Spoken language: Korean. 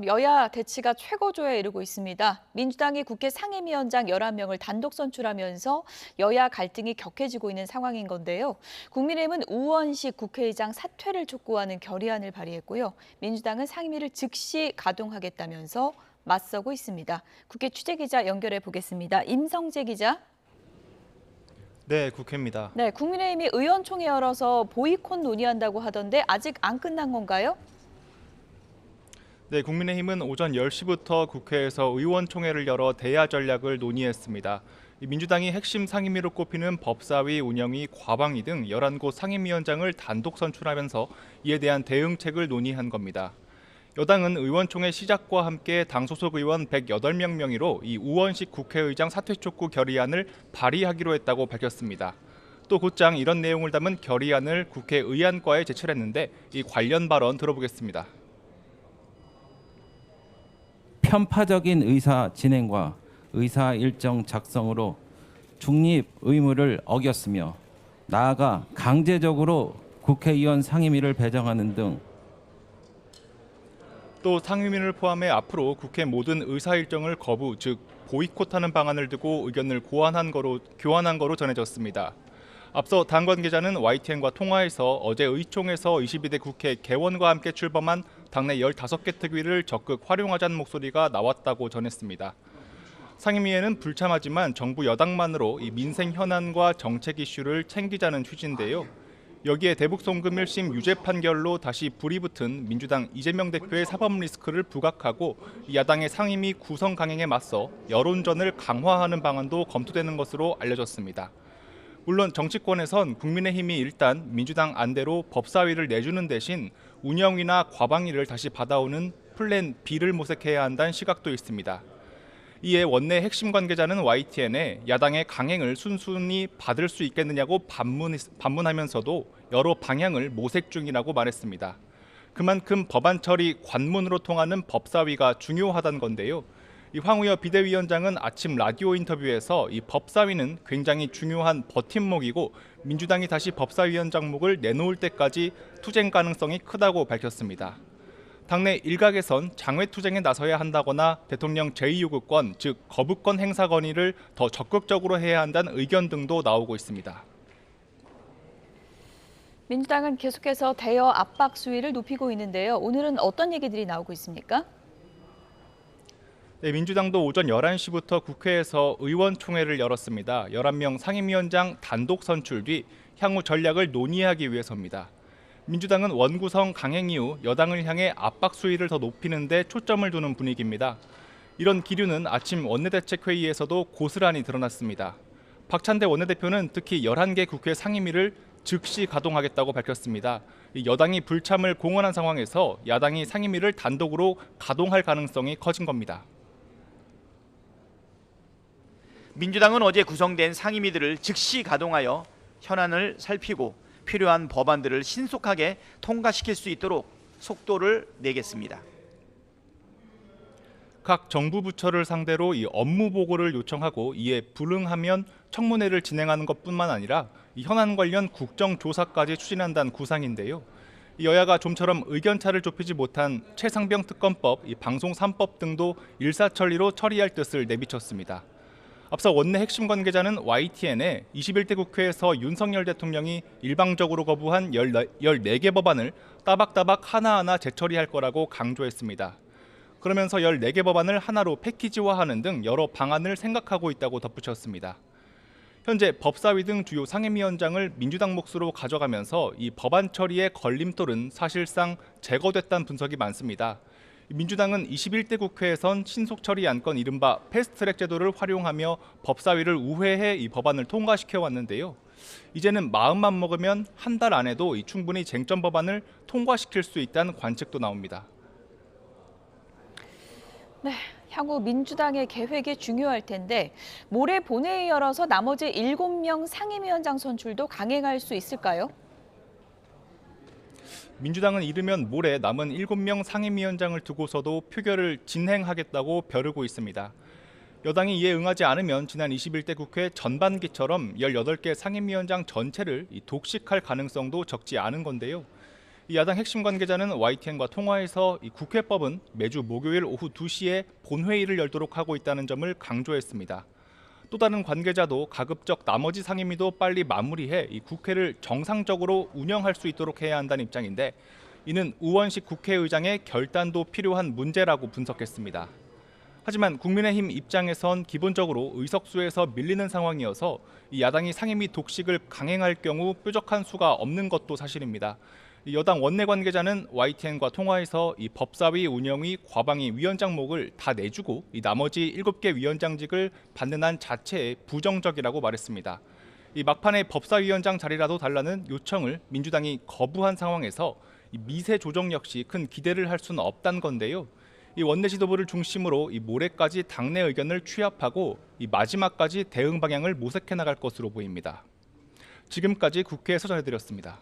여야 대치가 최고조에 이르고 있습니다. 민주당이 국회 상임위원장 11명을 단독 선출하면서 여야 갈등이 격해지고 있는 상황인 건데요. 국민의힘은 우원식 국회의장 사퇴를 촉구하는 결의안을 발의했고요. 민주당은 상임위를 즉시 가동하겠다면서 맞서고 있습니다. 국회 취재기자 연결해 보겠습니다. 임성재 기자. 네, 국회입니다. 네, 국민의힘이 의원총회 열어서 보이콧 논의한다고 하던데 아직 안 끝난 건가요? 네, 국민의힘은 오전 10시부터 국회에서 의원총회를 열어 대야 전략을 논의했습니다. 민주당이 핵심 상임위로 꼽히는 법사위, 운영위, 과방위 등 11곳 상임위원장을 단독 선출하면서 이에 대한 대응책을 논의한 겁니다. 여당은 의원총회 시작과 함께 당 소속 의원 108명 명의로 이 우원식 국회의장 사퇴 촉구 결의안을 발의하기로 했다고 밝혔습니다. 또 곧장 이런 내용을 담은 결의안을 국회 의안과에 제출했는데 이 관련 발언 들어보겠습니다. 편파적인 의사 진행과 의사 일정 작성으로 중립 의무를 어겼으며 나아가 강제적으로 국회의원 상임위를 배정하는 등 또 상임위를 포함해 앞으로 국회 모든 의사 일정을 거부, 즉 보이콧하는 방안을 두고 의견을 교환한 거로 전해졌습니다. 앞서 당 관계자는 YTN과 통화에서 어제 의총에서 22대 국회 개원과 함께 출범한 당내 15개 특위를 적극 활용하자는 목소리가 나왔다고 전했습니다. 상임위에는 불참하지만 정부 여당만으로 이 민생 현안과 정책 이슈를 챙기자는 취지인데요. 여기에 대북 송금 1심 유죄 판결로 다시 불이 붙은 민주당 이재명 대표의 사법 리스크를 부각하고 야당의 상임위 구성 강행에 맞서 여론전을 강화하는 방안도 검토되는 것으로 알려졌습니다. 물론 정치권에선 국민의힘이 일단 민주당 안대로 법사위를 내주는 대신 운영위나 과방위를 다시 받아오는 플랜 B를 모색해야 한다는 시각도 있습니다. 이에 원내 핵심 관계자는 YTN에 야당의 강행을 순순히 받을 수 있겠느냐고 반문하면서도 여러 방향을 모색 중이라고 말했습니다. 그만큼 법안 처리 관문으로 통하는 법사위가 중요하다는 건데요. 이 황우여 비대위원장은 아침 라디오 인터뷰에서 이 법사위는 굉장히 중요한 버팀목이고 민주당이 다시 법사위원장목을 내놓을 때까지 투쟁 가능성이 크다고 밝혔습니다. 당내 일각에선 장외투쟁에 나서야 한다거나 대통령 제2요구권, 즉 거부권 행사 건의를 더 적극적으로 해야 한다는 의견 등도 나오고 있습니다. 민주당은 계속해서 대여 압박 수위를 높이고 있는데요. 오늘은 어떤 얘기들이 나오고 있습니까? 네, 민주당도 오전 11시부터 국회에서 의원총회를 열었습니다. 11명 상임위원장 단독 선출 뒤 향후 전략을 논의하기 위해서입니다. 민주당은 원구성 강행 이후 여당을 향해 압박 수위를 더 높이는 데 초점을 두는 분위기입니다. 이런 기류는 아침 원내대책회의에서도 고스란히 드러났습니다. 박찬대 원내대표는 특히 11개 국회 상임위를 즉시 가동하겠다고 밝혔습니다. 여당이 불참을 공언한 상황에서 야당이 상임위를 단독으로 가동할 가능성이 커진 겁니다. 민주당은 어제 구성된 상임위들을 즉시 가동하여 현안을 살피고 필요한 법안들을 신속하게 통과시킬 수 있도록 속도를 내겠습니다. 각 정부 부처를 상대로 이 업무 보고를 요청하고 이에 불응하면 청문회를 진행하는 것뿐만 아니라 이 현안 관련 국정조사까지 추진한다는 구상인데요. 여야가 좀처럼 의견차를 좁히지 못한 최상병 특검법, 방송 3법 등도 일사천리로 처리할 뜻을 내비쳤습니다. 앞서 원내 핵심 관계자는 YTN에 21대 국회에서 윤석열 대통령이 일방적으로 거부한 14개 법안을 따박따박 하나하나 재처리할 거라고 강조했습니다. 그러면서 14개 법안을 하나로 패키지화하는 등 여러 방안을 생각하고 있다고 덧붙였습니다. 현재 법사위 등 주요 상임위원장을 민주당 몫으로 가져가면서 이 법안 처리의 걸림돌은 사실상 제거됐다는 분석이 많습니다. 민주당은 21대 국회에선 신속 처리 안건 이른바 패스트트랙 제도를 활용하며 법사위를 우회해 이 법안을 통과시켜 왔는데요. 이제는 마음만 먹으면 한 달 안에도 충분히 쟁점 법안을 통과시킬 수 있다는 관측도 나옵니다. 네, 향후 민주당의 계획이 중요할 텐데 모레 본회의 열어서 나머지 7명 상임위원장 선출도 강행할 수 있을까요? 민주당은 이르면 모레 남은 7명 상임위원장을 두고서도 표결을 진행하겠다고 벼르고 있습니다. 여당이 이에 응하지 않으면 지난 21대 국회 전반기처럼 18개 상임위원장 전체를 독식할 가능성도 적지 않은 건데요. 이 야당 핵심 관계자는 YTN과 통화에서 이 국회법은 매주 목요일 오후 2시에 본회의를 열도록 하고 있다는 점을 강조했습니다. 또 다른 관계자도 가급적 나머지 상임위도 빨리 마무리해 이 국회를 정상적으로 운영할 수 있도록 해야 한다는 입장인데, 이는 우원식 국회의장의 결단도 필요한 문제라고 분석했습니다. 하지만 국민의힘 입장에선 기본적으로 의석수에서 밀리는 상황이어서 이 야당이 상임위 독식을 강행할 경우 뾰족한 수가 없는 것도 사실입니다. 이 여당 원내 관계자는 YTN과 통화에서 이 법사위 운영위 과방위 위원장목을 다 내주고 이 나머지 7개 위원장직을 받는 한 자체에 부정적이라고 말했습니다. 이 막판에 법사위원장 자리라도 달라는 요청을 민주당이 거부한 상황에서 이 미세 조정 역시 큰 기대를 할 수는 없다는 건데요. 이 원내 지도부를 중심으로 이 모레까지 당내 의견을 취합하고 이 마지막까지 대응 방향을 모색해 나갈 것으로 보입니다. 지금까지 국회에서 전해드렸습니다.